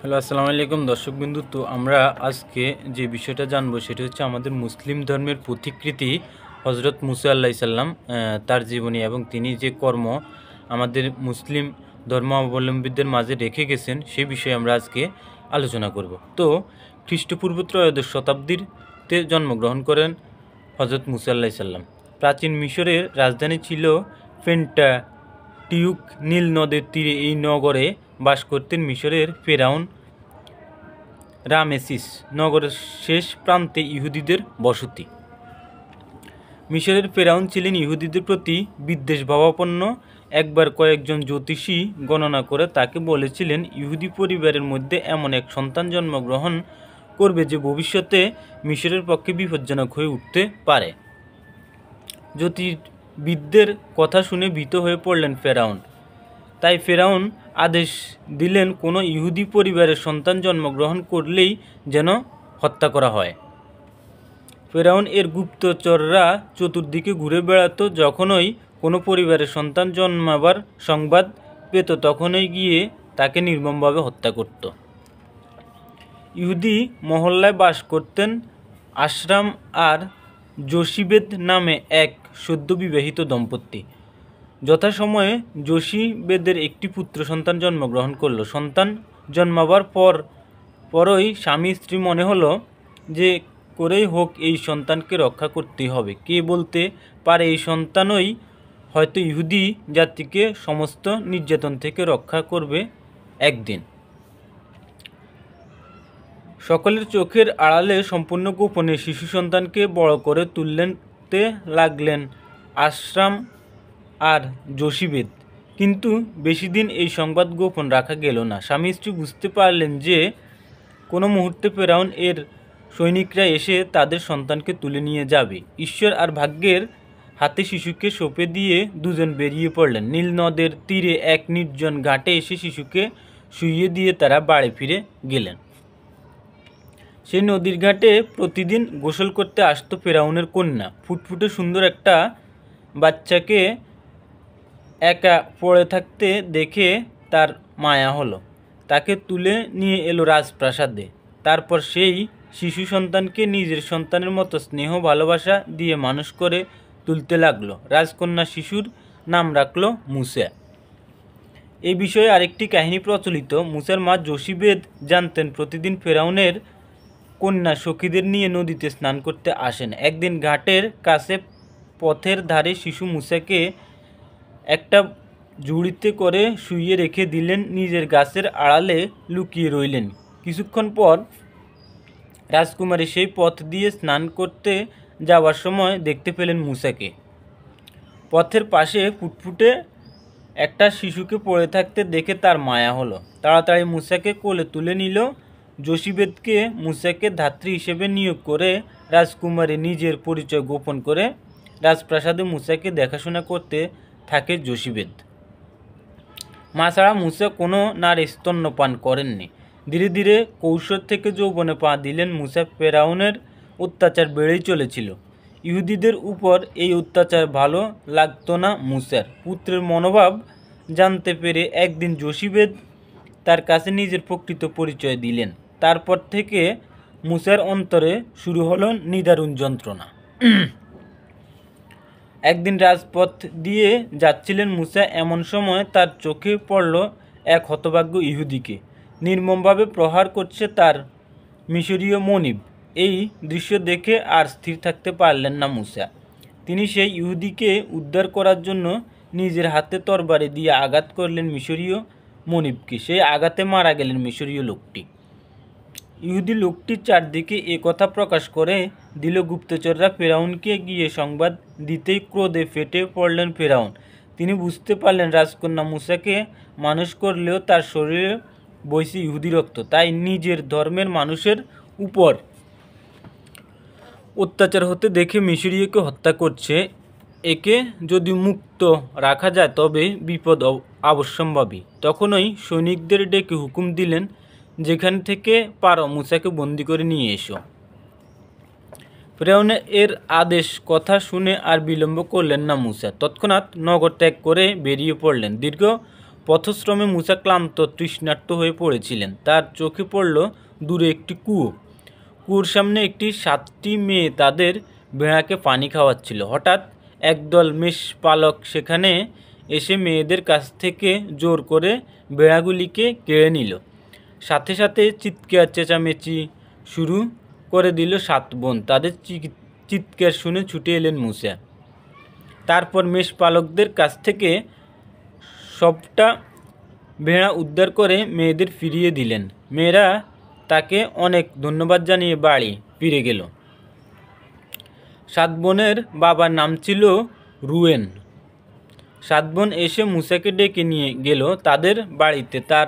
Hello, আসসালামু আলাইকুম দর্শকবিন্দু। তো আমরা আজকে যে বিষয়টা জানবো সেটা হচ্ছে আমাদের মুসলিম ধর্মের প্রতিকৃতি হজরত মুসা আল্লাহ সাল্লাম, তার জীবনী এবং তিনি যে কর্ম আমাদের মুসলিম ধর্মাবলম্বীদের মাঝে রেখে গেছেন সেই বিষয়ে আমরা আজকে আলোচনা করব। তো খ্রিস্টপূর্ব ত্রয়োদশ শতাব্দীতে জন্মগ্রহণ করেন হজরত মুসা আল্লাহ সাল্লাম। প্রাচীন মিশরের রাজধানী ছিল পেন্টাটিউক। নীল নদের তীরে এই নগরে বাস করতেন মিশরের ফেরাউন রামেসিস। নগরের শেষ প্রান্তে ইহুদিদের বসতি। মিশরের ফেরাউন ছিলেন ইহুদিদের প্রতি বিদ্বেষভাবাপন্ন। একবার কয়েকজন জ্যোতিষী গণনা করে তাকে বলেছিলেন ইহুদি পরিবারের মধ্যে এমন এক সন্তান জন্মগ্রহণ করবে যে ভবিষ্যতে মিশরের পক্ষে বিপজ্জনক হয়ে উঠতে পারে। জ্যোতির্বিদদের কথা শুনে ভীত হয়ে পড়লেন ফেরাউন। তাই ফেরাউন আদেশ দিলেন কোনো ইহুদি পরিবারের সন্তান জন্মগ্রহণ করলেই যেন হত্যা করা হয়। ফেরাউন এর গুপ্তচররা চতুর্দিকে ঘুরে বেড়াতো। যখনই কোনো পরিবারের সন্তান জন্মাবার সংবাদ পেত তখনই গিয়ে তাকে নির্মমভাবে হত্যা করত। ইহুদি মহল্লায় বাস করতেন আশরাম আর যোশিবেদ নামে এক সদ্য বিবাহিত দম্পতি। যথাসময়ে যোশিবেদের একটি পুত্র সন্তান জন্মগ্রহণ করল। সন্তান জন্মাবার পরই স্বামী স্ত্রী মনে হলো যে করেই হোক এই সন্তানকে রক্ষা করতেই হবে। কে বলতে পারে এই সন্তানই হয়তো ইহুদি জাতিকে সমস্ত নির্যাতন থেকে রক্ষা করবে একদিন। সকলের চোখের আড়ালে সম্পূর্ণ গোপনে শিশু সন্তানকে বড় করে তুলতে লাগলেন আশরাম আর যোশিবেদ। কিন্তু বেশি দিন এই সংবাদ গোপন রাখা গেল না। স্বামী স্ত্রী বুঝতে পারলেন যে কোনো মুহূর্তে ফেরাউন এর সৈনিকরা এসে তাদের সন্তানকে তুলে নিয়ে যাবে। ঈশ্বর আর ভাগ্যের হাতে শিশুকে সঁপে দিয়ে দুজন বেরিয়ে পড়লেন। নীল নদের তীরে এক নির্জন ঘাটে এসে শিশুকে শুইয়ে দিয়ে তারা বাড়ি ফিরে গেলেন। সেই নদীর ঘাটে প্রতিদিন গোসল করতে আসতো ফেরাউনের কন্যা। ফুটফুটে সুন্দর একটা বাচ্চাকে একা পড়ে থাকতে দেখে তার মায়া হলো। তাকে তুলে নিয়ে এলো রাজপ্রাসাদে। তারপর সেই শিশু সন্তানকে নিজের সন্তানের মতো স্নেহ ভালোবাসা দিয়ে মানুষ করে তুলতে লাগলো। রাজকন্যা শিশুর নাম রাখলো মুসা। এই বিষয়ে আরেকটি কাহিনী প্রচলিত। মুসার মা যোশিবেদ জানতেন প্রতিদিন ফেরাউনের কন্যা সখীদের নিয়ে নদীতে স্নান করতে আসেন। একদিন ঘাটের কাছে পথের ধারে শিশু মুসাকে একটা ঝুড়িতে করে শুইয়ে রেখে দিলেন। নিজের গাছের আড়ালে লুকিয়ে রইলেন। কিছুক্ষণ পর রাজকুমারী সেই পথ দিয়ে স্নান করতে যাওয়ার সময় দেখতে পেলেন মুসাকে। পথের পাশে ফুটফুটে একটা শিশুকে পড়ে থাকতে দেখে তার মায়া হলো। তাড়াতাড়ি মুসাকে কোলে তুলে নিল। যোশিবেদকে মুসাকে ধাত্রী হিসেবে নিয়োগ করে রাজকুমারী নিজের পরিচয় গোপন করে রাজপ্রাসাদে মুসাকে দেখাশোনা করতে থাকে যোশিবেদ। মা ছাড়া মুসা কোনো নারী স্তন্যপান করেননি। ধীরে ধীরে কৈশোর থেকে যৌবনে পা দিলেন মুসা। ফেরাউনের অত্যাচার বেড়েই চলেছিল। ইহুদিদের উপর এই অত্যাচার ভালো লাগতো না মুসার। পুত্রের মনোভাব জানতে পেরে একদিন যোশিবেদ তার কাছে নিজের প্রকৃত পরিচয় দিলেন। তারপর থেকে মুসার অন্তরে শুরু হলো নিদারুণ যন্ত্রণা। একদিন রাজপথ দিয়ে যাচ্ছিলেন মুসা। এমন সময় তার চোখে পড়ল এক হতভাগ্য ইহুদিকে নির্মমভাবে প্রহার করছে তার মিশরীয় মনিব। এই দৃশ্য দেখে আর স্থির থাকতে পারলেন না মুসা। তিনি সেই ইহুদিকে উদ্ধার করার জন্য নিজের হাতে তরবারি দিয়ে আঘাত করলেন মিশরীয় মনিবকে। সেই আঘাতে মারা গেলেন মিশরীয় লোকটি। ইহুদি লোকটি চারদিকে এ কথা প্রকাশ করে দিল। গুপ্তচররা ফেরাউনকে গিয়ে সংবাদ দিতেই ক্রোধে ফেটে পড়লেন ফেরাউন। তিনি বুঝতে পারলেন রাজকন্যা মুসাকে মানুষ করলেও তার শরীরে বইছে ইহুদি রক্ত। তাই নিজের ধর্মের মানুষের উপর অত্যাচার হতে দেখে মিশরীয়কে হত্যা করছে। একে যদি মুক্ত রাখা যায় তবে বিপদ অবশ্যম্ভাবী। তখনই সৈনিকদের ডেকে হুকুম দিলেন, যেখান থেকে পারো মুসাকে বন্দি করে নিয়ে এসো। ফেরাউনের এর আদেশ কথা শুনে আর বিলম্ব করলেন না মুসা। তৎক্ষণাৎ নগর ত্যাগ করে বেরিয়ে পড়লেন। দীর্ঘ পথশ্রমে মুসা ক্লান্ত তৃষ্ণার্ত হয়ে পড়েছিলেন। তার চোখে পড়ল দূরে একটি কুয়ো। কুয়োর সামনে একটি 7টি মেয়ে তাদের ভেড়াকে পানি খাওয়াচ্ছিল। হঠাৎ একদল মেষপালক সেখানে এসে মেয়েদের কাছ থেকে জোর করে ভেড়াগুলিকে কেড়ে নিল। সাথে সাথে চিৎকার চেঁচামেচি শুরু করে দিল 7 বোন। তাদের চিৎকার শুনে ছুটে এলেন মুসা। তারপর মেষপালকদের কাছ থেকে সবটা ভেড়া উদ্ধার করে মেয়েদের ফিরিয়ে দিলেন। মেয়েরা তাকে অনেক ধন্যবাদ জানিয়ে বাড়ি ফিরে গেল। 7 বোনের বাবার নাম ছিল রুয়েন। 7 বোন এসে মুসাকে ডেকে নিয়ে গেল তাদের বাড়িতে। তার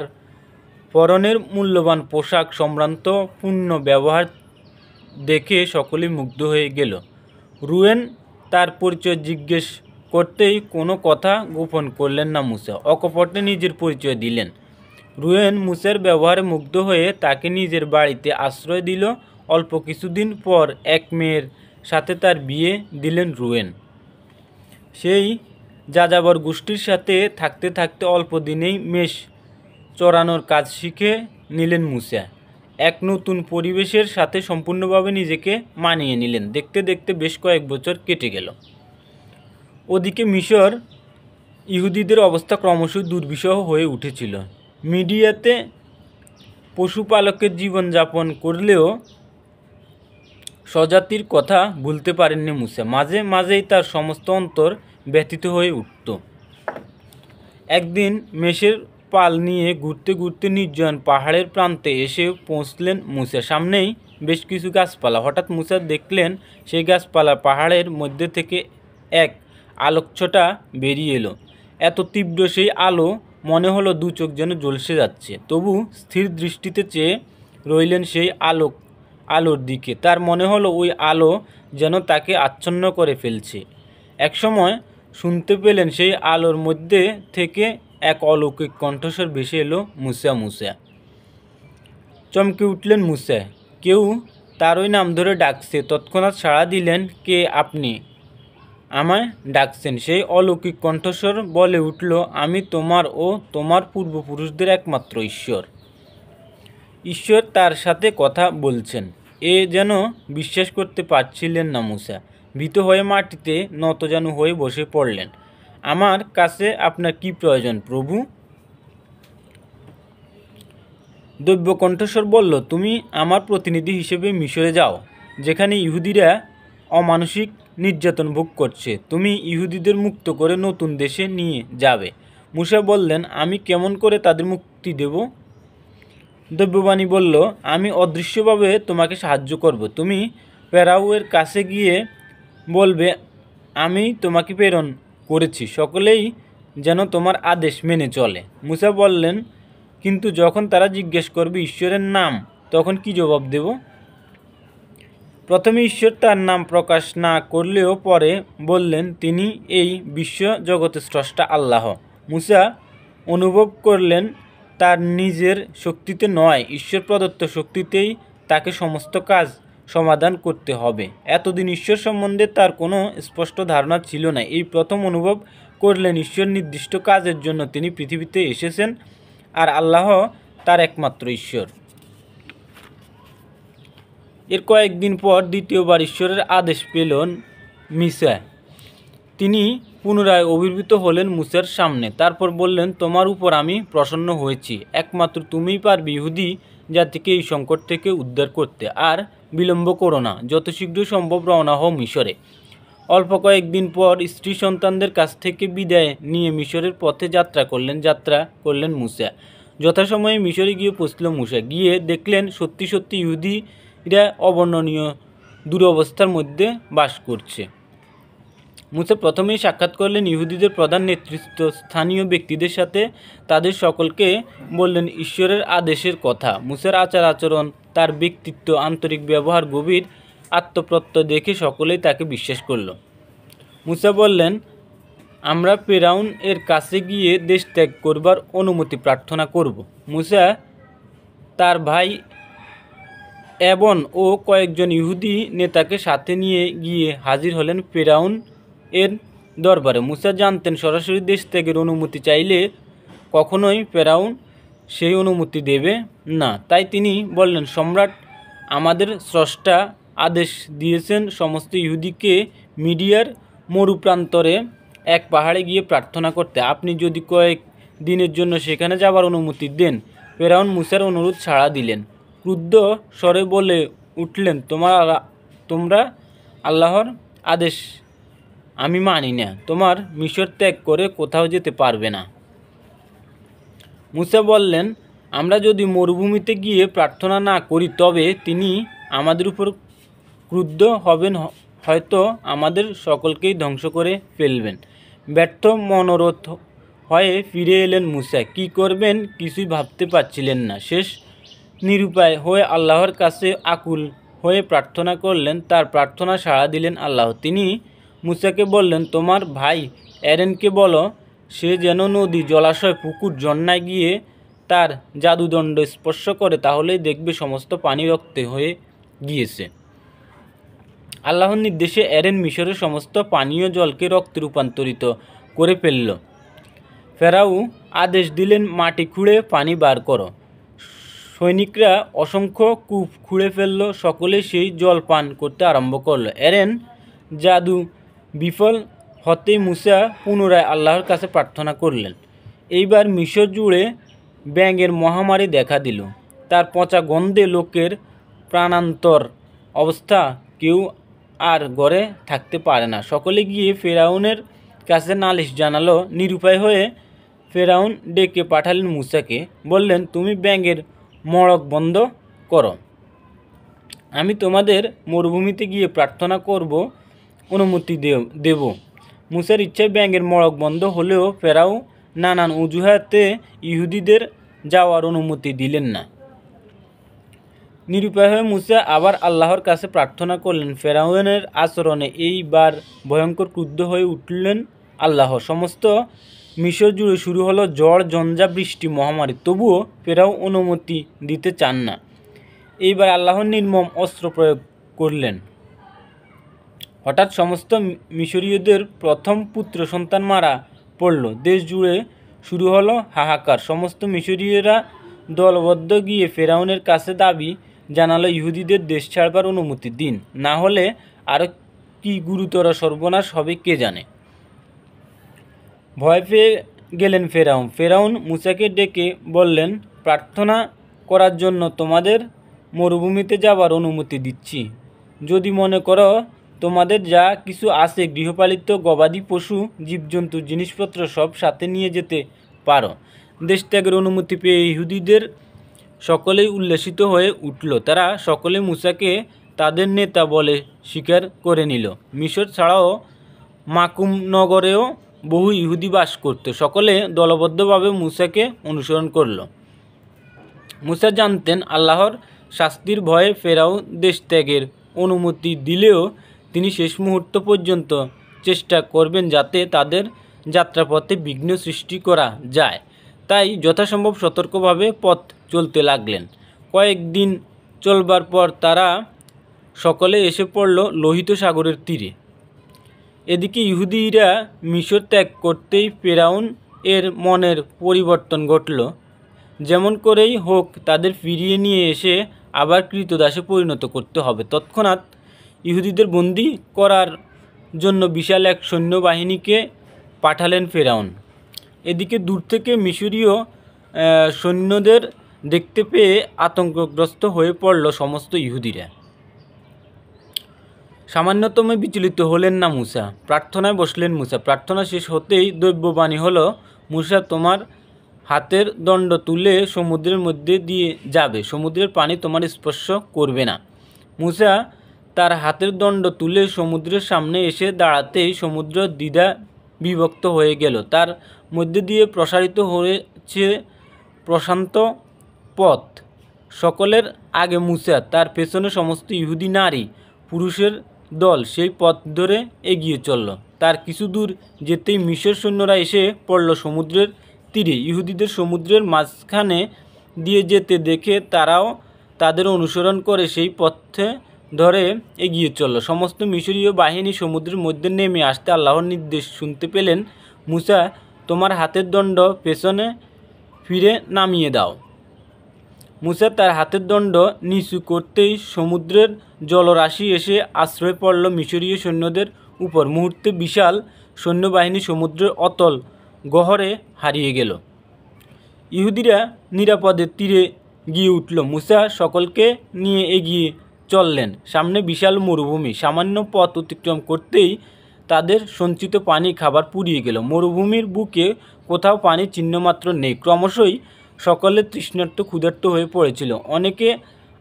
পরনের মূল্যবান পোশাক, সম্ভ্রান্ত পূর্ণ ব্যবহার দেখে সকলেই মুগ্ধ হয়ে গেল। রুয়েন তার পরিচয় জিজ্ঞেস করতেই কোনো কথা গোপন করলেন না মুসা, অকপটে নিজের পরিচয় দিলেন। রুয়েন মুসার ব্যবহারে মুগ্ধ হয়ে তাকে নিজের বাড়িতে আশ্রয় দিল। অল্প কিছুদিন পর এক মেয়ের সাথে তার বিয়ে দিলেন রুয়েন। সেই যাযাবর গোষ্ঠীর সাথে থাকতে থাকতে অল্প দিনেই মেষ চড়ানোর কাজ শিখে নিলেন মুসা। এক নতুন পরিবেশের সাথে সম্পূর্ণভাবে নিজেকে মানিয়ে নিলেন। দেখতে দেখতে বেশ কয়েক বছর কেটে গেল। ওদিকে মিশর ইহুদিদের অবস্থা ক্রমশ দুর্বিষহ হয়ে উঠেছিল। মিডিয়াতে পশুপালকের জীবনযাপন করলেও স্বজাতির কথা ভুলতে পারেননি মুসা। মাঝে মাঝেই তার সমস্ত অন্তর ব্যথিত হয়ে উঠত। একদিন মেষের পাল নিয়ে ঘুরতে ঘুরতে নির্জন পাহাড়ের প্রান্তে এসে পৌঁছলেন মুসা। সামনেই বেশ কিছু গাছপালা। হঠাৎ মুসা দেখলেন সেই গাছপালা পাহাড়ের মধ্যে থেকে এক আলোকছটা বেরিয়ে এলো। এত তীব্র সেই আলো মনে হলো 2 চোখ যেন ঝলসে যাচ্ছে। তবু স্থির দৃষ্টিতে চেয়ে রইলেন সেই আলোর দিকে। তার মনে হলো ওই আলো যেন তাকে আচ্ছন্ন করে ফেলছে। একসময় শুনতে পেলেন সেই আলোর মধ্যে থেকে এক অলৌকিক কণ্ঠস্বর ভেসে এলো, মুসা মুসা। চমকে উঠলেন মুসা। কেউ তার ওই নাম ধরে ডাকছে। তৎক্ষণাৎ সাড়া দিলেন, কে আপনি? আমায় ডাকছেন? সেই অলৌকিক কণ্ঠস্বর বলে উঠল, আমি তোমার ও তোমার পূর্বপুরুষদের একমাত্র ঈশ্বর। ঈশ্বর তার সাথে কথা বলছেন। এ যেন বিশ্বাস করতে পারছিলেন না মুসা। ভীত হয়ে মাটিতে নতজানু হয়ে বসে পড়লেন। আমার কাছে আপনার কি প্রয়োজন প্রভু? দৈব্য কণ্ঠস্বর বলল, তুমি আমার প্রতিনিধি হিসেবে মিশরে যাও, যেখানে ইহুদিরা অমানসিক নির্যাতন ভোগ করছে। তুমি ইহুদিদের মুক্ত করে নতুন দেশে নিয়ে যাবে। মুসা বললেন, আমি কেমন করে তাদের মুক্তি দেব? দৈব্যবাণী বলল, আমি অদৃশ্যভাবে তোমাকে সাহায্য করব। তুমি ফেরাউনের কাছে গিয়ে বলবে, আমি তোমাকে প্রেরণ করেছি, সকলেই যেন তোমার আদেশ মেনে চলে। মুসা বললেন, কিন্তু যখন তারা জিজ্ঞেস করবে ঈশ্বরের নাম, তখন কি জবাব দেব? প্রথমে ঈশ্বর তার নাম প্রকাশ না করলেও পরে বললেন, তিনি এই বিশ্ব জগতের স্রষ্টা আল্লাহ। মুসা অনুভব করলেন তার নিজের শক্তিতে নয়, ঈশ্বর প্রদত্ত শক্তিতেই তাকে সমস্ত কাজ সমাধান করতে হবে। এতদিন ঈশ্বর সম্বন্ধে তার কোনো স্পষ্ট ধারণা ছিল না। এই প্রথম অনুভব করলেন ঈশ্বর নির্দিষ্ট কাজের জন্য তিনি পৃথিবীতে এসেছেন, আর আল্লাহ তার একমাত্র ঈশ্বর। এর কয়েকদিন পর দ্বিতীয়বার ঈশ্বরের আদেশ পেলেন মুসা। তিনি পুনরায় অভিভূত হলেন মুসার সামনে। তারপর বললেন, তোমার উপর আমি প্রসন্ন হয়েছি। একমাত্র তুমিই পারবে ইহুদি জাতিকে এই সংকট থেকে উদ্ধার করতে। আর বিলম্ব করো না, যত শীঘ্র সম্ভব রওনা হও মিশরে। অল্প কয়েকদিন পর স্ত্রী সন্তানদের কাছ থেকে বিদায় নিয়ে মিশরের পথে যাত্রা করলেন মুসা। যথাসময়ে মিশরে গিয়ে পৌঁছল মুসা। গিয়ে দেখলেন সত্যি সত্যি ইহুদিরা অবর্ণনীয় দুরবস্থার মধ্যে বাস করছে। মুসা প্রথমেই সাক্ষাৎ করলেন ইহুদিদের প্রধান নেতৃত্ব স্থানীয় ব্যক্তিদের সাথে। তাদের সকলকে বললেন ঈশ্বরের আদেশের কথা। মুসার আচার আচরণ, তার ব্যক্তিত্ব, আন্তরিক ব্যবহার, গভীর আত্মপ্রত্যয় দেখে সকলেই তাকে বিশ্বাস করল। মুসা বললেন, আমরা ফেরাউন এর কাছে গিয়ে দেশ ত্যাগ করবার অনুমতি প্রার্থনা করব। মুসা তার ভাই এবন ও কয়েকজন ইহুদি নেতাকে সাথে নিয়ে গিয়ে হাজির হলেন ফেরাউন এর দরবারে। মুসা জানতেন সরাসরি দেশ ত্যাগের অনুমতি চাইলে কখনোই ফেরাউন সেই অনুমতি দেবে না। তাই তিনি বললেন, সম্রাট আমাদের স্রষ্টা আদেশ দিয়েছেন সমস্ত ইহুদিকে মিডিয়ার মরুপ্রান্তরে এক পাহাড়ে গিয়ে প্রার্থনা করতে। আপনি যদি কয়েক দিনের জন্য সেখানে যাবার অনুমতি দেন। ফেরাউন মুসার অনুরোধ সাড়া দিলেন। ক্রুদ্ধ স্বরে বলে উঠলেন, তোমরা আল্লাহর আদেশ আমি মানি না। তোমার মিশর ত্যাগ করে কোথাও যেতে পারবে না। মুসা বললেন, আমরা যদি মরুভূমিতে গিয়ে প্রার্থনা না করি তবে তিনি আমাদের উপর ক্রুদ্ধ হবেন, হয়তো আমাদের সকলকেই ধ্বংস করে ফেলবেন। ব্যর্থ মনোরথ হয়ে ফিরে এলেন মুসা। কি করবেন কিছুই ভাবতে পারছিলেন না। শেষ নিরুপায় হয়ে আল্লাহর কাছে আকুল হয়ে প্রার্থনা করলেন। তার প্রার্থনা সাড়া দিলেন আল্লাহ। তিনি মুসাকে বললেন, তোমার ভাই এরেনকে বলো সে যেন নদী, জলাশয়, পুকুর, ঝর্ণায় গিয়ে তার জাদুদণ্ড স্পর্শ করে, তাহলেই দেখবে সমস্ত পানি রক্তে হয়ে গিয়েছে। আল্লাহর নির্দেশে এরেন মিশরের সমস্ত পানীয় জলকে রক্তে রূপান্তরিত করে ফেলল। ফেরাউ আদেশ দিলেন, মাটি খুঁড়ে পানি বার করো। সৈনিকরা অসংখ্য কূপ খুঁড়ে ফেলল। সকলে সেই জল পান করতে আরম্ভ করল। এরেন জাদু বিফল হতেই মুসা পুনরায় আল্লাহর কাছে প্রার্থনা করলেন। এইবার মিশর জুড়ে ব্যাঙের মহামারী দেখা দিল। তার পচা গন্ধে লোকের প্রাণান্তর অবস্থা, কেউ আর ঘরে থাকতে পারে না। সকলে গিয়ে ফেরাউনের কাছে নালিশ জানালো। নিরুপায় হয়ে ফেরাউন ডেকে পাঠালেন মুসাকে। বললেন, তুমি ব্যাঙের মড়ক বন্ধ করো, আমি তোমাদের মরুভূমিতে গিয়ে প্রার্থনা করব, অনুমতি দেব। মুসার ইচ্ছায় ব্যাঙের মড়ক বন্ধ হলেও ফেরাও নানান অজুহাতে ইহুদিদের যাওয়ার অনুমতি দিলেন না। নিরুপায় হয়ে মুসা আবার আল্লাহর কাছে প্রার্থনা করলেন। ফেরাউনের আচরণে এইবার ভয়ঙ্কর ক্রুদ্ধ হয়ে উঠলেন আল্লাহ। সমস্ত মিশর জুড়ে শুরু হলো ঝড়, ঝঞ্ঝা, বৃষ্টি, মহামারী। তবুও ফেরাও অনুমতি দিতে চান না। এইবার আল্লাহর নির্মম অস্ত্র প্রয়োগ করলেন। হঠাৎ সমস্ত মিশরীয়দের প্রথম পুত্র সন্তান মারা পড়ল। দেশ জুড়ে শুরু হলো হাহাকার। সমস্ত মিশরীয়রা দলবদ্ধ গিয়ে ফেরাউনের কাছে দাবি জানালো, ইহুদিদের দেশ ছাড়বার অনুমতি দিন, না হলে আরও কি গুরুতর সর্বনাশ হবে কে জানে। ভয় পেয়ে গেলেন ফেরাউন মুসাকে ডেকে বললেন, প্রার্থনা করার জন্য তোমাদের মরুভূমিতে যাবার অনুমতি দিচ্ছি। যদি মনে করো তোমাদের যা কিছু আছে, গৃহপালিত গবাদি পশু, জীবজন্তু, জিনিসপত্র সব সাথে নিয়ে যেতে পারো। দেশ ত্যাগের অনুমতি পেয়ে ইহুদিদের সকলেই উল্লসিত হয়ে উঠল। তারা সকলে মুসাকে তাদের নেতা বলে স্বীকার করে নিল। মিশর ছাড়াও মাকুম নগরেও বহু ইহুদি বাস করত। সকলে দলবদ্ধভাবে মুসাকে অনুসরণ করল। মুসা জানতেন আল্লাহর শাস্তির ভয়ে ফেরাও দেশ ত্যাগের অনুমতি দিলেও তিনি শেষ মুহূর্ত পর্যন্ত চেষ্টা করবেন যাতে তাদের যাত্রাপথে বিঘ্ন সৃষ্টি করা যায়। তাই যথাসম্ভব সতর্কভাবে পথ চলতে লাগলেন। কয়েকদিন চলবার পর তারা সকলে এসে পড়ল লোহিত সাগরের তীরে। এদিকে ইহুদিরা মিশর ত্যাগ করতেই ফেরাউন এর মনের পরিবর্তন ঘটল। যেমন করেই হোক তাদের ফিরিয়ে নিয়ে এসে আবার কৃতদাসে পরিণত করতে হবে। তৎক্ষণাৎ ইহুদিদের বন্দী করার জন্য বিশাল এক সৈন্যবাহিনীকে পাঠালেন ফেরাউন। এদিকে দূর থেকে মিশরীয় সৈন্যদের দেখতে পেয়ে আতঙ্কগ্রস্ত হয়ে পড়ল সমস্ত ইহুদিরা। সামান্যতম বিচলিত হলেন না মুসা। প্রার্থনায় বসলেন মুসা। প্রার্থনা শেষ হতেই দৈব্যবাণী হলো, মুসা তোমার হাতের দণ্ড তুলে সমুদ্রের মধ্যে দিয়ে যাবে, সমুদ্রের পানি তোমার স্পর্শ করবে না। মুসা তার হাতের দণ্ড তুলে সমুদ্রের সামনে এসে দাঁড়াতেই সমুদ্র দ্বিধা বিভক্ত হয়ে গেল। তার মধ্যে দিয়ে প্রসারিত হয়েছে প্রশান্ত পথ। সকলের আগে মুসা, তার পেছনে সমস্ত ইহুদি নারী পুরুষের দল সেই পথ ধরে এগিয়ে চলল। তার কিছু দূর যেতেই মিশর সৈন্যরা এসে পড়ল সমুদ্রের তীরে। ইহুদিদের সমুদ্রের মাঝখানে দিয়ে যেতে দেখে তারাও তাদের অনুসরণ করে সেই পথে ধরে এগিয়ে চলল। সমস্ত মিশরীয় বাহিনী সমুদ্রের মধ্যে নেমে আসতে আল্লাহর নির্দেশ শুনতে পেলেন, মুসা তোমার হাতের দণ্ড পেছনে ফিরে নামিয়ে দাও। মুসা তার হাতের দণ্ড নিচু করতেই সমুদ্রের জলরাশি এসে আশ্রয় পড়ল মিশরীয় সৈন্যদের উপর। মুহূর্তে বিশাল সৈন্যবাহিনী সমুদ্রের অতল গহ্বরে হারিয়ে গেল। ইহুদিরা নিরাপদে তীরে গিয়ে উঠল। মুসা সকলকে নিয়ে এগিয়ে চললেন। সামনে বিশাল মরুভূমি। সামান্য পথ অতিক্রম করতেই তাদের সঞ্চিত পানি খাবার পুড়িয়ে গেল। মরুভূমির বুকে কোথাও পানির চিহ্নমাত্র নেই। ক্রমশই সকলে তৃষ্ণার্ত ক্ষুধার্ত হয়ে পড়েছিল। অনেকে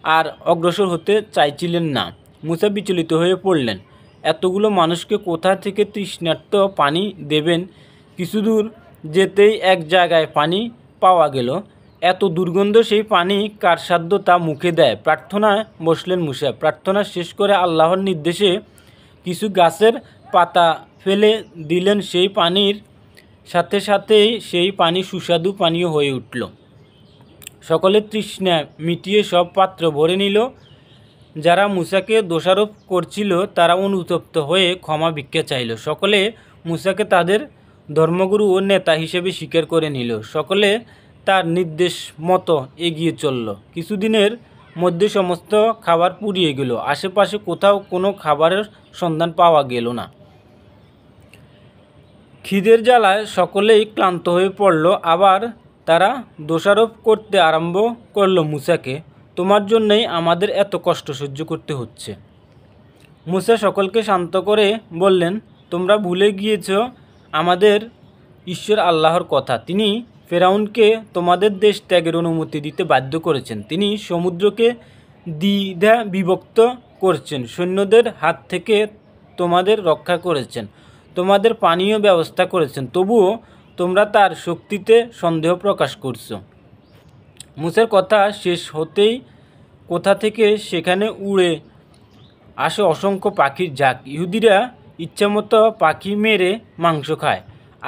আর অগ্রসর হতে চাইছিলেন না। মুসা বিচলিত হয়ে পড়লেন। এতগুলো মানুষকে কোথা থেকে তৃষ্ণার্ত পানি দেবেন? কিছু দূর যেতেই এক জায়গায় পানি পাওয়া গেল। এত দুর্গন্ধ সেই পানি কার সাধ্য তা মুখে দেয়। প্রার্থনায় বসলেন মুসা। প্রার্থনা শেষ করে আল্লাহর নির্দেশে কিছু গাছের পাতা ফেলে দিলেন। সেই পানির সাথে সাথেই সেই পানি সুস্বাদু পানীয় হয়ে উঠল। সকলের তৃষ্ণা মিটিয়ে সব পাত্র ভরে নিল। যারা মুসাকে দোষারোপ করছিল তারা অনুতপ্ত হয়ে ক্ষমা ভিক্ষা চাইল। সকলে মুসাকে তাদের ধর্মগুরু ও নেতা হিসেবে স্বীকার করে নিল। সকলে তার নির্দেশ মতো এগিয়ে চলল। কিছুদিনের মধ্যে সমস্ত খাবার পুড়িয়ে গেল। আশেপাশে কোথাও কোনো খাবারের সন্ধান পাওয়া গেল না। খিদের জ্বালায় সকলেই ক্লান্ত হয়ে পড়ল। আবার তারা দোষারোপ করতে আরম্ভ করল মুসাকে, তোমার জন্যই আমাদের এত কষ্ট সহ্য করতে হচ্ছে। মুসা সকলকে শান্ত করে বললেন, তোমরা ভুলে গিয়েছ আমাদের ঈশ্বর আল্লাহর কথা। তিনি ফেরাউনকে তোমাদের দেশ ত্যাগের অনুমতি দিতে বাধ্য করেছেন। তিনি সমুদ্রকে দ্বিধা বিভক্ত করছেন, সৈন্যদের হাত থেকে তোমাদের রক্ষা করেছেন, তোমাদের পানীয় ব্যবস্থা করেছেন। তবুও তোমরা তার শক্তিতে সন্দেহ প্রকাশ করছো। মুসার কথা শেষ হতেই কোথা থেকে সেখানে উড়ে আসে অসংখ্য পাখির ঝাঁক। ইহুদিরা ইচ্ছামতো পাখি মেরে মাংস খায়,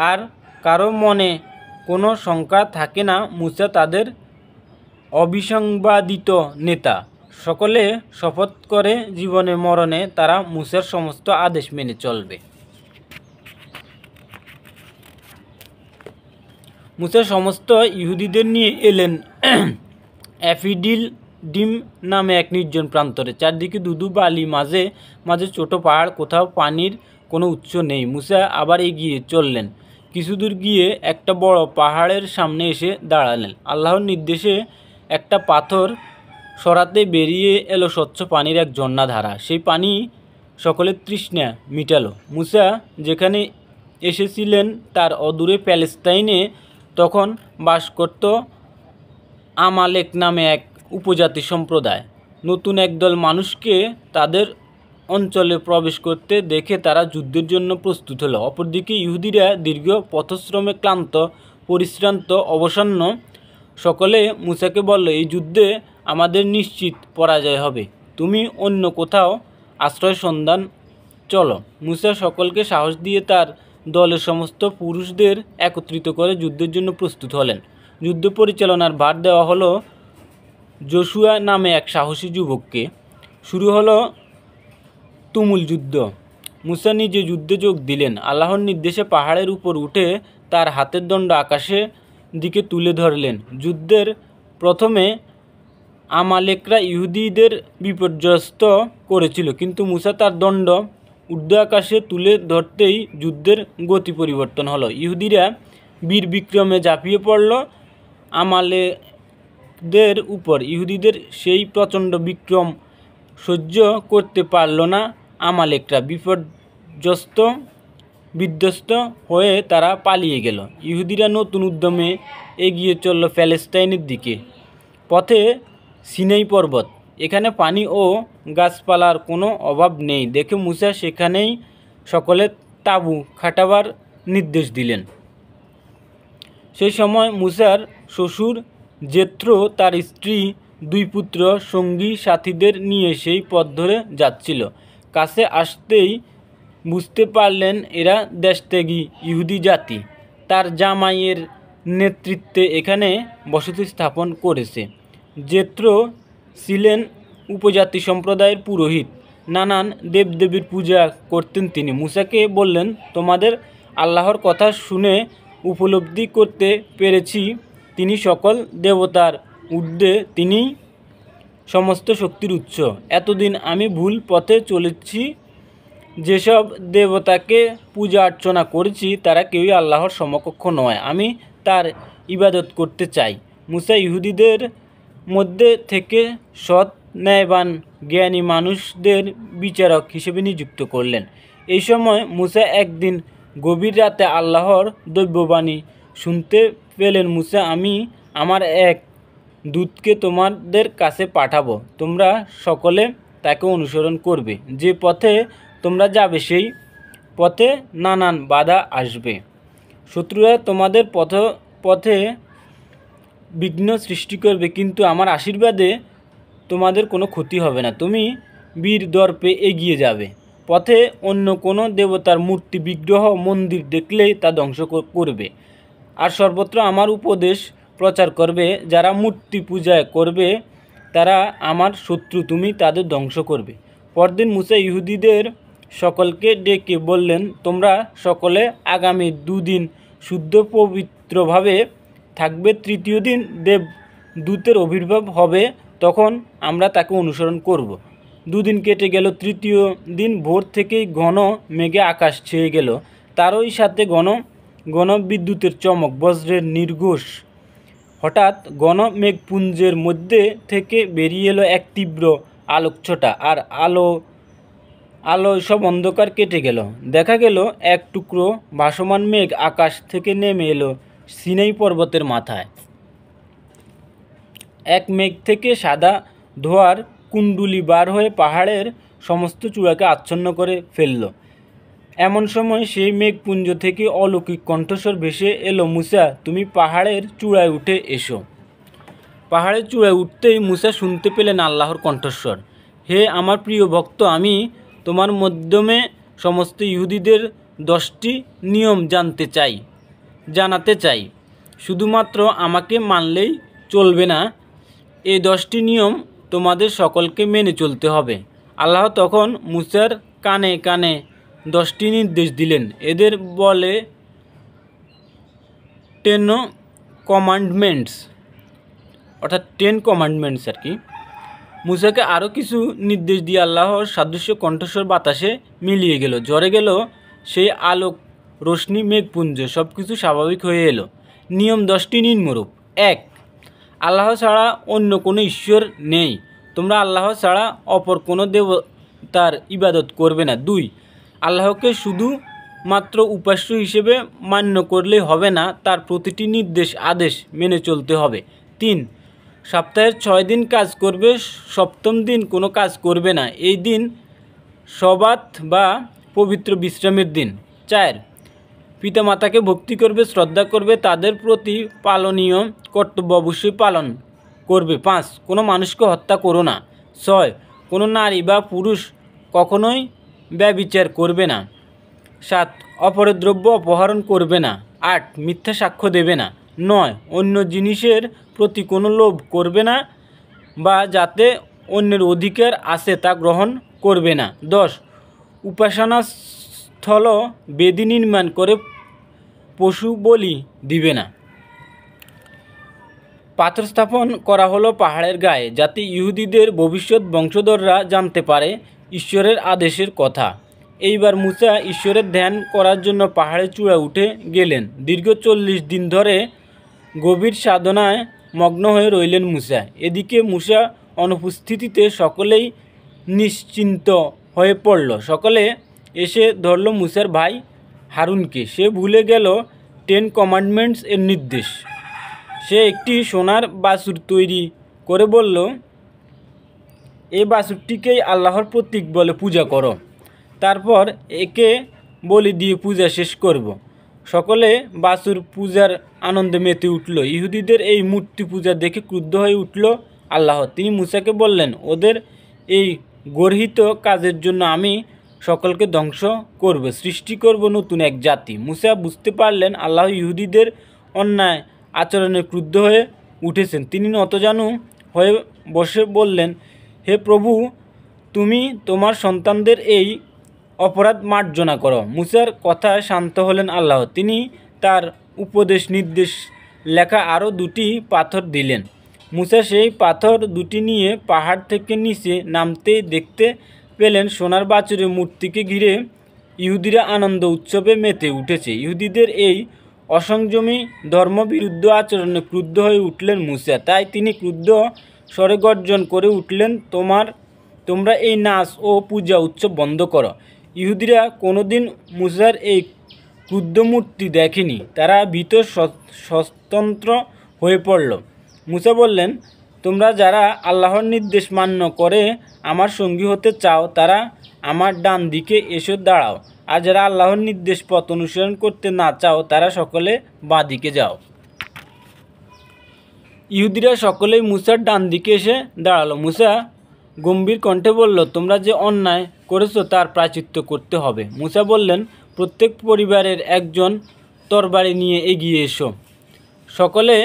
আর কারো মনে কোনো শঙ্কা থাকে না মুসা তাদের অবিসংবাদিত নেতা। সকলে শপথ করে জীবনে মরণে তারা মুসার সমস্ত আদেশ মেনে চলবে। মুসা সমস্ত ইহুদিদের নিয়ে এলেন অ্যাফিডিম নামে এক নির্জন প্রান্তরে। চারদিকে ধুধু বালি, মাঝে মাঝে ছোট পাহাড়, কোথাও পানির কোনো উৎস নেই। মুসা আবার এগিয়ে চললেন। কিছু দূর গিয়ে একটা বড় পাহাড়ের সামনে এসে দাঁড়ালেন। আল্লাহর নির্দেশে একটা পাথর সরাতে বেরিয়ে এলো স্বচ্ছ পানির এক ঝর্ণাধারা। সেই পানি সকলের তৃষ্ণা মিটালো। মুসা যেখানে এসেছিলেন তার অদূরে প্যালেস্তাইনে তখন বাস করত আমালেক নামে এক উপজাতি সম্প্রদায়। নতুন একদল মানুষকে তাদের অঞ্চলে প্রবেশ করতে দেখে তারা যুদ্ধের জন্য প্রস্তুত হলো। অপরদিকে ইহুদিরা দীর্ঘ পথশ্রমে ক্লান্ত, পরিশ্রান্ত, অবসন্ন। সকলে মুসাকে বলল, এই যুদ্ধে আমাদের নিশ্চিত পরাজয় হবে, তুমি অন্য কোথাও আশ্রয় সন্ধান চলো। মুসা সকলকে সাহস দিয়ে তার দলের সমস্ত পুরুষদের একত্রিত করে যুদ্ধের জন্য প্রস্তুত হলেন। যুদ্ধ পরিচালনার ভার দেওয়া হলো যোশুয়া নামে এক সাহসী যুবককে। শুরু হলো তুমুল যুদ্ধ। মুসা নিজে যুদ্ধে যোগ দিলেন। আল্লাহর নির্দেশে পাহাড়ের উপর উঠে তার হাতের দণ্ড আকাশের দিকে তুলে ধরলেন। যুদ্ধের প্রথমে আমালেকরা ইহুদিদের বিপর্যস্ত করেছিল, কিন্তু মুসা তার দণ্ড ঊর্ধ্ব আকাশে তুলে ধরতেই যুদ্ধের গতি পরিবর্তন হলো। ইহুদিরা বীর বিক্রমে ঝাঁপিয়ে পড়ল আমালেকদের উপর। ইহুদিদের সেই প্রচণ্ড বিক্রম সহ্য করতে পারল না আমালেকরা। বিধ্বস্ত হয়ে তারা পালিয়ে গেল। ইহুদিরা নতুন উদ্যমে এগিয়ে চলল প্যালেস্তাইনের দিকে। পথে সিনাই পর্বত, এখানে পানি ও গাছপালার কোনো অভাব নেই দেখে মুসা সেখানেই সকলে তাঁবু খাটাবার নির্দেশ দিলেন। সেই সময় মুসার শ্বশুর জেথ্রো তার স্ত্রী, দুই পুত্র সঙ্গী সাথীদের নিয়ে সেই পথ ধরে যাচ্ছিল। কাছে আসতেই বুঝতে পারলেন এরা দেশত্যাগী ইহুদি জাতি। তার জামাইয়ের নেতৃত্বে এখানে বসতি স্থাপন করেছে। জেথ্রো ছিলেন উপজাতি সম্প্রদায়ের পুরোহিত। নানান দেবদেবীর পূজা করতেন তিনি। মুসাকে বললেন, তোমাদের আল্লাহর কথা শুনে উপলব্ধি করতে পেরেছি তিনি সকল দেবতার ঊর্ধ্বে, তিনি সমস্ত শক্তির উৎস। এতদিন আমি ভুল পথে চলেছি, যেসব দেবতাকে পূজা অর্চনা করেছি তারা কেউই আল্লাহর সমকক্ষ নয়। আমি তার ইবাদত করতে চাই। মুসা ইহুদিদের মধ্যে থেকে সৎ, ন্যায়বান, জ্ঞানী মানুষদের বিচারক হিসেবে নিযুক্ত করলেন। এই সময় মুসা একদিন গভীর রাতে আল্লাহর দৈববাণী শুনতে পেলেন, মুসা, আমি আমার এক দূতকে তোমাদের কাছে পাঠাবো। তোমরা সকলে তাকে অনুসরণ করবে। যে পথে তোমরা যাবে সেই পথে নানান বাধা আসবে। শত্রুরা তোমাদের পথে বিঘ্ন সৃষ্টি করবে, কিন্তু আমার আশীর্বাদে তোমাদের কোনো ক্ষতি হবে না। তুমি বীর দর্পে এগিয়ে যাবে। পথে অন্য কোনো দেবতার মূর্তি, বিগ্রহ, মন্দির দেখলেই তা ধ্বংস করবে। আর সর্বত্র আমার উপদেশ প্রচার করবে। যারা মূর্তি পূজা করবে তারা আমার শত্রু, তুমি তাদের ধ্বংস করবে। পরদিন মুসা ইহুদিদের সকলকে ডেকে বললেন, তোমরা সকলে আগামী 2 দিন শুদ্ধ পবিত্রভাবে থাকবে। তৃতীয় দিন দেবদূতের আবির্ভাব হবে, তখন আমরা তাকে অনুসরণ করব। 2 দিন কেটে গেল। তৃতীয় দিন ভোর থেকেই ঘন মেঘে আকাশ ছেয়ে গেল। তারই সাথে ঘন বিদ্যুতের চমক, বজ্রের নির্ঘোষ। হঠাৎ ঘন মেঘপুঞ্জের মধ্যে থেকে বেরিয়ে এলো এক তীব্র আলোকছটা, আর আলো সব অন্ধকার কেটে গেল। দেখা গেল এক টুকরো ভাসমান মেঘ আকাশ থেকে নেমে এলো সিনাই পর্বতের মাথায়। এক মেঘ থেকে সাদা ধোঁয়ার কুণ্ডুলি বার হয়ে পাহাড়ের সমস্ত চূড়াকে আচ্ছন্ন করে ফেলল। এমন সময় সেই মেঘপুঞ্জ থেকে অলৌকিক কণ্ঠস্বর ভেসে এলো, মুসা, তুমি পাহাড়ের চূড়ায় উঠে এসো। পাহাড়ের চূড়ায় উঠতেই মুসা শুনতে পেলেন আল্লাহর কণ্ঠস্বর, হে আমার প্রিয় ভক্ত, আমি তোমার মাধ্যমে সমস্ত ইহুদিদের 10টি নিয়ম জানাতে চাই। শুধুমাত্র আমাকে মানলেই চলবে না, এই 10টি নিয়ম তোমাদের সকলকে মেনে চলতে হবে। আল্লাহ তখন মুসার কানে কানে 10টি নির্দেশ দিলেন। এদের বলে 10 কমান্ডমেন্টস, অর্থাৎ 10 কমান্ডমেন্টস আর কি। মুসাকে আরও কিছু নির্দেশ দিয়ে আল্লাহর সাদৃশ্য কণ্ঠস্বর বাতাসে মিলিয়ে গেল। ঝরে গেল সেই আলোক, রোশনি, মেঘপুঞ্জ, সব কিছু স্বাভাবিক হয়ে এলো। নিয়ম 10টি নিম্নরূপ। 1. আল্লাহ ছাড়া অন্য কোনো ঈশ্বর নেই। তোমরা আল্লাহ ছাড়া অপর কোনো দেবতার ইবাদত করবে না। 2. আল্লাহকে শুধুমাত্র উপাস্য হিসেবে মান্য করলেই হবে না, তার প্রতিটি নির্দেশ আদেশ মেনে চলতে হবে। 3. সপ্তাহের 6 দিন কাজ করবে, 7ম দিন কোনো কাজ করবে না। এই দিন সবাত বা পবিত্র বিশ্রামের দিন। 4. পিতামাতাকে ভক্তি করবে, শ্রদ্ধা করবে, তাদের প্রতি পালনীয় কর্তব্য অবশ্যই পালন করবে। 5. কোনো মানুষকে হত্যা করো না। 6. কোনো নারী বা পুরুষ কখনোই ব্যভিচার করবে না। 7. অপরের দ্রব্য অপহরণ করবে না। 8. মিথ্যা সাক্ষ্য দেবে না। 9. অন্য জিনিসের প্রতি কোনো লোভ করবে না বা যাতে অন্যের অধিকার আছে তা গ্রহণ করবে না। 10. উপাসনাস্থল বেদি নির্মাণ করে পশু বলি দিবে না। পাথর স্থাপন করা হলো পাহাড়ের গায়ে, যাতে ইহুদিদের ভবিষ্যৎ বংশধররা জানতে পারে ঈশ্বরের আদেশের কথা। এইবার মুসা ঈশ্বরের ধ্যান করার জন্য পাহাড়ের চূড়ায় উঠে গেলেন। দীর্ঘ 40 দিন ধরে গভীর সাধনায় মগ্ন হয়ে রইলেন মুসা। এদিকে মুসা অনুপস্থিতিতে সকলেই নিশ্চিন্ত হয়ে পড়ল। সকলে এসে ধরল মুসার ভাই হারুনকে। সে ভুলে গেল 10 কমান্ডমেন্টস এর নির্দেশ। সে একটি সোনার বাছুর তৈরি করে বলল, এই বাছুরটিকেই আল্লাহর প্রতীক বলে পূজা করো, তারপর একে বলি দিয়ে পূজা শেষ করব। সকলে বাছুর পূজার আনন্দে মেতে উঠল। ইহুদিদের এই মূর্তি পূজা দেখে ক্রুদ্ধ হয়ে উঠল আল্লাহ। তিনি মুসাকে বললেন, ওদের এই গর্হিত কাজের জন্য আমি সকলকে ধ্বংস করব, সৃষ্টি করব নতুন এক জাতি। মুসা বুঝতে পারলেন আল্লাহ ইহুদিদের অন্যায় আচরণে ক্রুদ্ধ হয়ে উঠেছেন। তিনি নতজানু হয়ে বসে বললেন, হে প্রভু, তুমি তোমার সন্তানদের এই অপরাধ মার্জনা করো। মুসার কথায় শান্ত হলেন আল্লাহ। তিনি তার উপদেশ নির্দেশ লেখা আরও 2টি পাথর দিলেন। মুসা সেই পাথর 2টি নিয়ে পাহাড় থেকে নিচে নামতেই দেখতে পেলেন সোনার বাছুরের মূর্তিকে ঘিরে ইহুদিরা আনন্দ উৎসবে মেতে উঠেছে। ইহুদিদের এই অসংযমী ধর্মবিরুদ্ধ আচরণে ক্রুদ্ধ হয়ে উঠলেন মুসা। তাই তিনি ক্রুদ্ধ স্বরে গর্জন করে উঠলেন, তোমরা এই নাচ ও পূজা উৎসব বন্ধ করো। ইহুদিরা কোনোদিন মুসার এই ক্রুদ্ধ মূর্তি দেখেনি। তারা ভীত স্বতন্ত্র হয়ে পড়ল। মুসা বললেন, তোমরা যারা আল্লাহর নির্দেশ মান্য করে আমার সঙ্গী হতে চাও তারা আমার ডান দিকে এসে দাঁড়াও, আর যারা আল্লাহর নির্দেশ পথ অনুসরণ করতে না চাও তারা সকলে বাঁ দিকে যাও। ইহুদিরা সকলেই মুসার ডান দিকে এসে দাঁড়ালো। মুসা গম্ভীর কণ্ঠে বলল, তোমরা যে অন্যায় করেছো তার প্রায়শ্চিত্ত করতে হবে। মুসা বললেন, প্রত্যেক পরিবারের একজন তরবারি নিয়ে এগিয়ে এসো। সকলে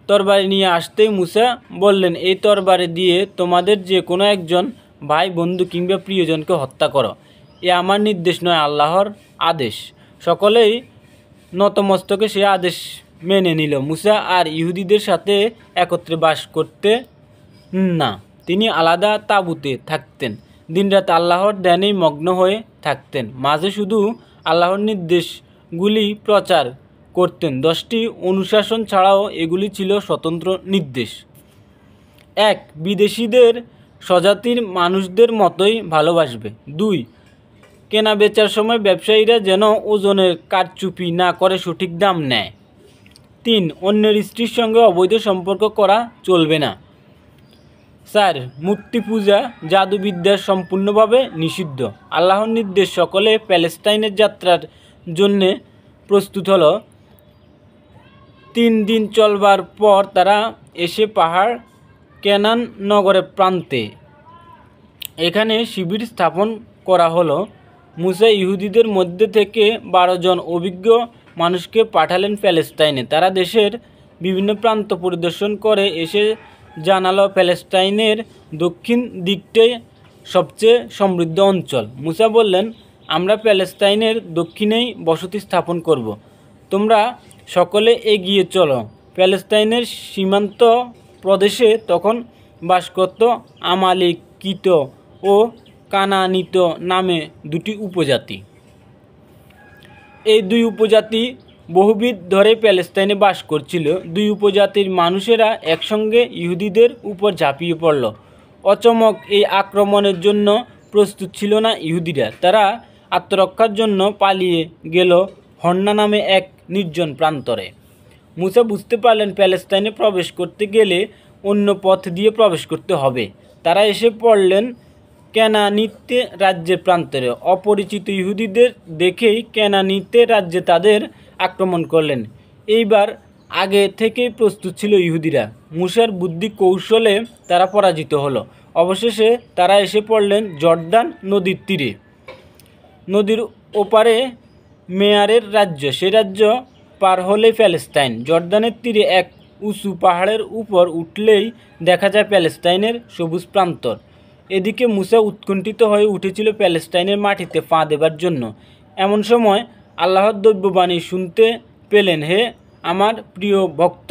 তরবারি নিয়ে আসতেই মুসা বললেন, এই তরবারি দিয়ে তোমাদের যে কোনো একজন ভাই, বন্ধু কিংবা প্রিয়জনকে হত্যা করো। এ আমার নির্দেশ নয়, আল্লাহর আদেশ। সকলেই নতমস্তকে সে আদেশ মেনে নিল। মুসা আর ইহুদিদের সাথে একত্রে বাস করতে না, তিনি আলাদা তাঁবুতে থাকতেন। দিনরাত আল্লাহর ধ্যানেই মগ্ন হয়ে থাকতেন। মাঝে শুধু আল্লাহর নির্দেশগুলি প্রচার করতেন। 10টি অনুশাসন ছাড়াও এগুলি ছিল স্বতন্ত্র নির্দেশ। 1. বিদেশিদের স্বজাতির মানুষদের মতোই ভালোবাসবে। 2. কেনা বেচার সময় ব্যবসায়ীরা যেন ওজনের কারচুপি না করে সঠিক দাম নেয়। 3. অন্যের স্ত্রীর সঙ্গে অবৈধ সম্পর্ক করা চলবে না। 4. মূর্তি পূজা, জাদুবিদ্যা সম্পূর্ণভাবে নিষিদ্ধ। আল্লাহর নির্দেশ সকলে প্যালেস্টাইনের যাত্রার জন্যে প্রস্তুত হলো। 3 দিন চলবার পর তারা এসে পাহাড় কেনান নগরের প্রান্তে। এখানে শিবির স্থাপন করা হলো। মুসা ইহুদিদের মধ্যে থেকে 12 জন অভিজ্ঞ মানুষকে পাঠালেন প্যালেস্টাইনে। তারা দেশের বিভিন্ন প্রান্ত পরিদর্শন করে এসে জানালো প্যালেস্টাইনের দক্ষিণ দিকটাই সবচেয়ে সমৃদ্ধ অঞ্চল। মুসা বললেন, আমরা প্যালেস্টাইনের দক্ষিণেই বসতি স্থাপন করব। তোমরা সকলে এগিয়ে চলো। প্যালেস্টাইনের সীমান্ত প্রদেশে তখন বাস করত আমালিকিত ও কানানিত নামে 2টি উপজাতি। এই 2 উপজাতি বহুবিধ ধরে প্যালেস্টাইনে বাস করছিল। 2 উপজাতির মানুষেরা একসঙ্গে ইহুদিদের উপর ঝাঁপিয়ে পড়ল। অচমক এই আক্রমণের জন্য প্রস্তুত ছিল না ইহুদিরা। তারা আত্মরক্ষার জন্য পালিয়ে গেল হন্না নামে এক নির্জন প্রান্তরে। মুসা বুঝতে পারলেন প্যালেস্টাইনে প্রবেশ করতে গেলে অন্য পথ দিয়ে প্রবেশ করতে হবে। তারা এসে পড়লেন কেনানিতে রাজ্যের প্রান্তরে। অপরিচিত ইহুদিদের দেখেই কেনানিতে রাজ্যে তাদের আক্রমণ করলেন। এইবার আগে থেকেই প্রস্তুত ছিল ইহুদিরা। মুসার বুদ্ধি কৌশলে তারা পরাজিত হলো। অবশেষে তারা এসে পড়লেন জর্দান নদীর তীরে। নদীর ওপারে মেয়ারের রাজ্য। সে রাজ্য পার হলেই প্যালেস্টাইন। জর্দানের তীরে এক উঁচু পাহাড়ের উপর উঠলেই দেখা যায় প্যালেস্টাইনের সবুজ প্রান্তর। এদিকে মুসা উৎকণ্ঠিত হয়ে উঠেছিল প্যালেস্টাইনের মাটিতে পা দেবার জন্য। এমন সময় আল্লাহর দৈববাণী শুনতে পেলেন, হে আমার প্রিয় ভক্ত,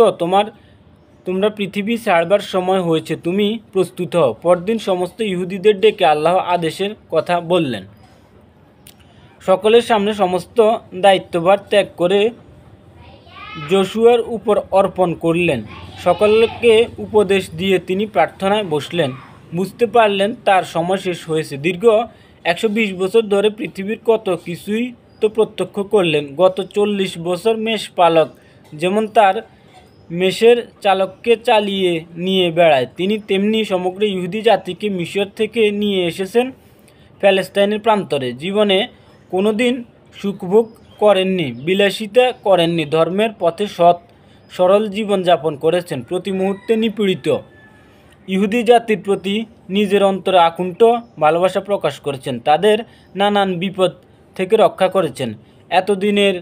তোমরা পৃথিবী ছাড়বার সময় হয়েছে, তুমি প্রস্তুত হও। পরদিন সমস্ত ইহুদিদের ডেকে আল্লাহ আদেশের কথা বললেন। সকলের সামনে সমস্ত দায়িত্বভার ত্যাগ করে যোশুয়ার উপর অর্পণ করলেন। সকলকে উপদেশ দিয়ে তিনি প্রার্থনায় বসলেন। বুঝতে পারলেন তার সময় শেষ হয়েছে। দীর্ঘ 120 বছর ধরে পৃথিবীর কত কিছুই তো প্রত্যক্ষ করলেন। গত 40 বছর মেষ পালক যেমন তার মেষের চালককে চালিয়ে নিয়ে বেড়ায়, তিনি তেমনি সমগ্র ইহুদি জাতিকে মিশর থেকে নিয়ে এসেছেন প্যালেস্টাইনের প্রান্তরে। জীবনে কোনোদিন সুখভোগ করেননি, বিলাসিতা করেননি, ধর্মের পথে সৎ সরল জীবনযাপন করেছেন। প্রতি মুহূর্তে নিপীড়িত ইহুদি জাতির প্রতি নিজের অন্তরে আকুণ্ঠ ভালোবাসা প্রকাশ করেছেন। তাদের নানান বিপদ থেকে রক্ষা করেছেন। এতদিনের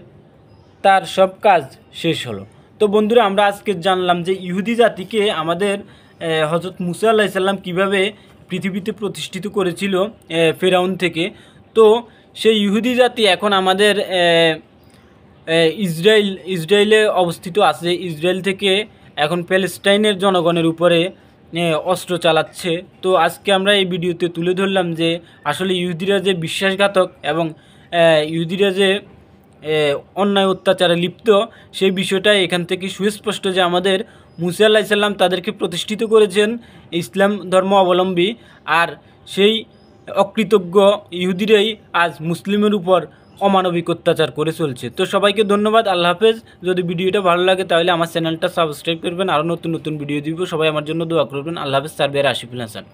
তার সব কাজ শেষ হলো। তো বন্ধুরা, আমরা আজকে জানলাম যে ইহুদি জাতিকে আমাদের হযরত মুসা আলাইহিস সালাম কীভাবে পৃথিবীতে প্রতিষ্ঠিত করেছিল ফেরাউন থেকে। তো সেই ইহুদি জাতি এখন আমাদের ইসরায়েলে অবস্থিত আছে। ইসরায়েল থেকে এখন প্যালেস্টাইনের জনগণের উপরে অস্ত্র চালাচ্ছে। তো আজকে আমরা এই ভিডিওতে তুলে ধরলাম যে আসলে ইহুদিরা যে বিশ্বাসঘাতক এবং ইহুদিরা যে অন্যায় অত্যাচারে লিপ্ত, সেই বিষয়টা এখান থেকে সুস্পষ্ট যে আমাদের মুসা আলাইহিস সালাম তাদেরকে প্রতিষ্ঠিত করেছেন ইসলাম ধর্ম অবলম্বী, আর সেই অকৃতজ্ঞ ইহুদিরাই আজ মুসলিমের উপর অমানবিক অত্যাচার করে চলছে। তো সবাইকে ধন্যবাদ, আল্লাহ হাফেজ। যদি ভিডিওটা ভালো লাগে তাহলে আমার চ্যানেলটা সাবস্ক্রাইব করবেন, আরও নতুন নতুন ভিডিও দিব। সবাই আমার জন্য দোয়া করবেন। আল্লাহ হাফেজ। সার্বিয়ার আশিফুল হাসান।